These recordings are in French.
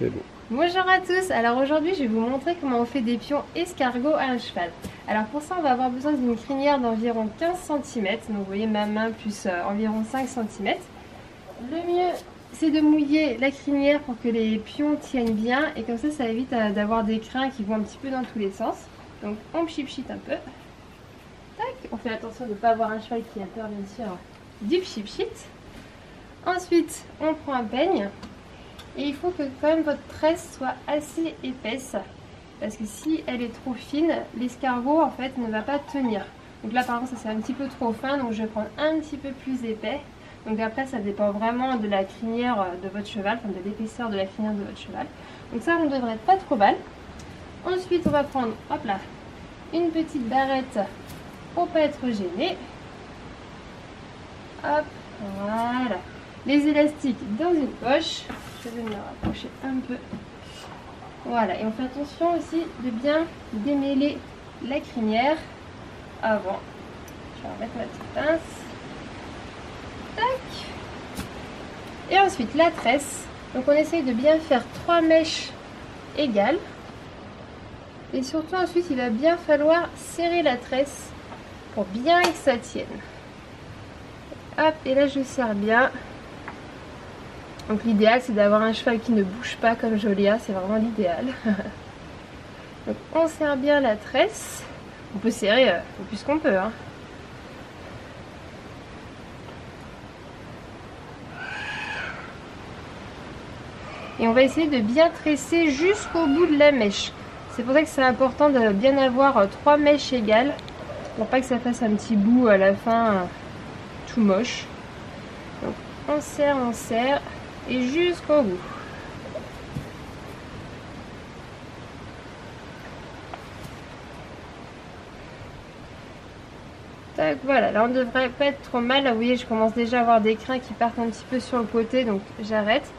Mais bon. Bonjour à tous, alors aujourd'hui je vais vous montrer comment on fait des pions escargots à un cheval. Alors pour ça on va avoir besoin d'une crinière d'environ 15 cm, donc vous voyez ma main plus environ 5 cm. Le mieux c'est de mouiller la crinière pour que les pions tiennent bien et comme ça évite d'avoir des crins qui vont un petit peu dans tous les sens. Donc on pchit un peu. Tac, on fait attention de ne pas avoir un cheval qui a peur bien sûr du pchit. Ensuite on prend un peigne. Et il faut que quand même votre tresse soit assez épaisse parce que si elle est trop fine, l'escargot en fait ne va pas tenir. Donc là par exemple ça c'est un petit peu trop fin, donc je vais prendre un petit peu plus épais. Donc après ça dépend vraiment de la crinière de votre cheval, enfin de l'épaisseur de la crinière de votre cheval. Donc ça on ne devrait être pas trop mal. Ensuite on va prendre, hop là, une petite barrette pour pas être gêné. Hop, voilà. Les élastiques dans une poche. Je vais me rapprocher un peu. Voilà, et on fait attention aussi de bien démêler la crinière avant. Je vais remettre ma petite pince. Tac. Et ensuite la tresse. Donc on essaye de bien faire 3 mèches égales. Et surtout ensuite il va bien falloir serrer la tresse pour bien que ça tienne. Hop, et là je serre bien. Donc l'idéal c'est d'avoir un cheval qui ne bouge pas comme Jolia, c'est vraiment l'idéal. Donc on serre bien la tresse. On peut serrer le plus qu'on peut. Hein. Et on va essayer de bien tresser jusqu'au bout de la mèche. C'est pour ça que c'est important de bien avoir 3 mèches égales. Pour pas que ça fasse un petit bout à la fin tout moche. Donc on serre. Et jusqu'au bout. Tac, voilà, là on ne devrait pas être trop mal. Là vous voyez je commence déjà à avoir des crins qui partent un petit peu sur le côté, donc j'arrête.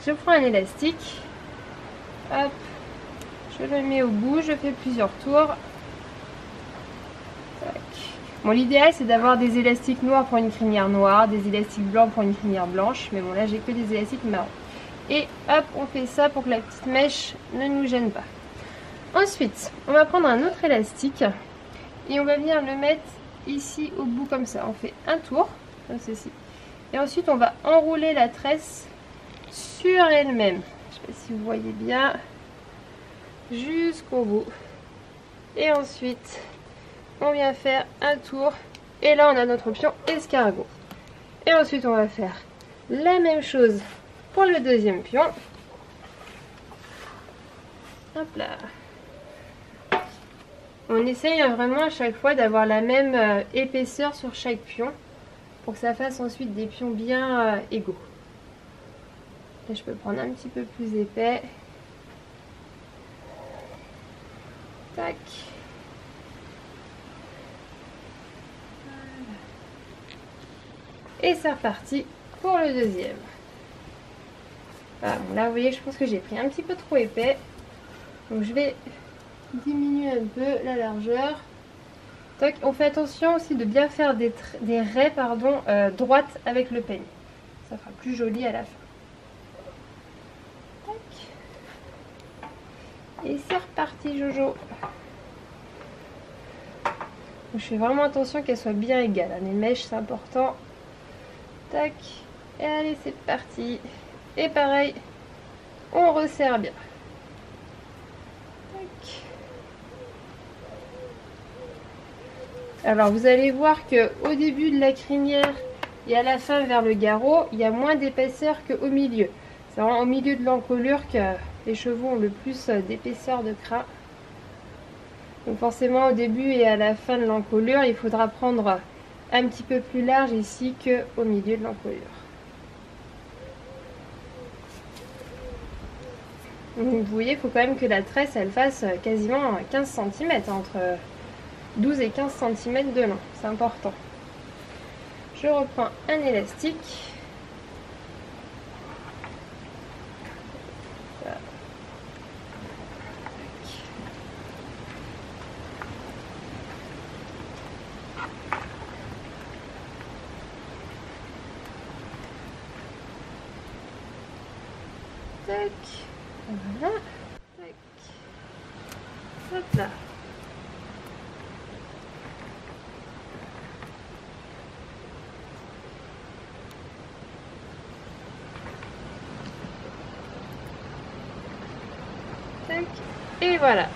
Je prends un élastique. Hop, je le mets au bout, je fais plusieurs tours. Tac. Bon, l'idéal c'est d'avoir des élastiques noirs pour une crinière noire, des élastiques blancs pour une crinière blanche, mais bon là j'ai que des élastiques marrons. Et hop, on fait ça pour que la petite mèche ne nous gêne pas. Ensuite, on va prendre un autre élastique et on va venir le mettre ici au bout comme ça. On fait un tour, comme ceci. Et ensuite on va enrouler la tresse sur elle-même. Je ne sais pas si vous voyez bien, jusqu'au bout. Et ensuite on vient faire un tour et là on a notre pion escargot. Et ensuite on va faire la même chose pour le deuxième pion. Hop là. On essaye vraiment à chaque fois d'avoir la même épaisseur sur chaque pion pour que ça fasse ensuite des pions bien égaux. Là je peux prendre un petit peu plus épais. Tac. Et c'est reparti pour le deuxième. Voilà, bon, là vous voyez je pense que j'ai pris un petit peu trop épais. Donc je vais diminuer un peu la largeur. Tac. On fait attention aussi de bien faire des raies droites avec le peigne. Ça fera plus joli à la fin. Tac. Et c'est reparti Jojo. Donc, je fais vraiment attention qu'elles soient bien égales. Les mèches c'est important. Tac, et allez c'est parti. Et pareil, on resserre bien. Tac. Alors vous allez voir que au début de la crinière et à la fin vers le garrot, il y a moins d'épaisseur qu'au milieu. C'est vraiment au milieu de l'encolure que les chevaux ont le plus d'épaisseur de crin. Donc forcément au début et à la fin de l'encolure, il faudra prendre un petit peu plus large ici qu'au milieu de l'encolure. Vous voyez, il faut quand même que la tresse elle fasse quasiment 15 cm, entre 12 et 15 cm de long, c'est important. Je reprends un élastique. Voilà. Tac. Voilà. Tac. Hop là. Tac. Et voilà.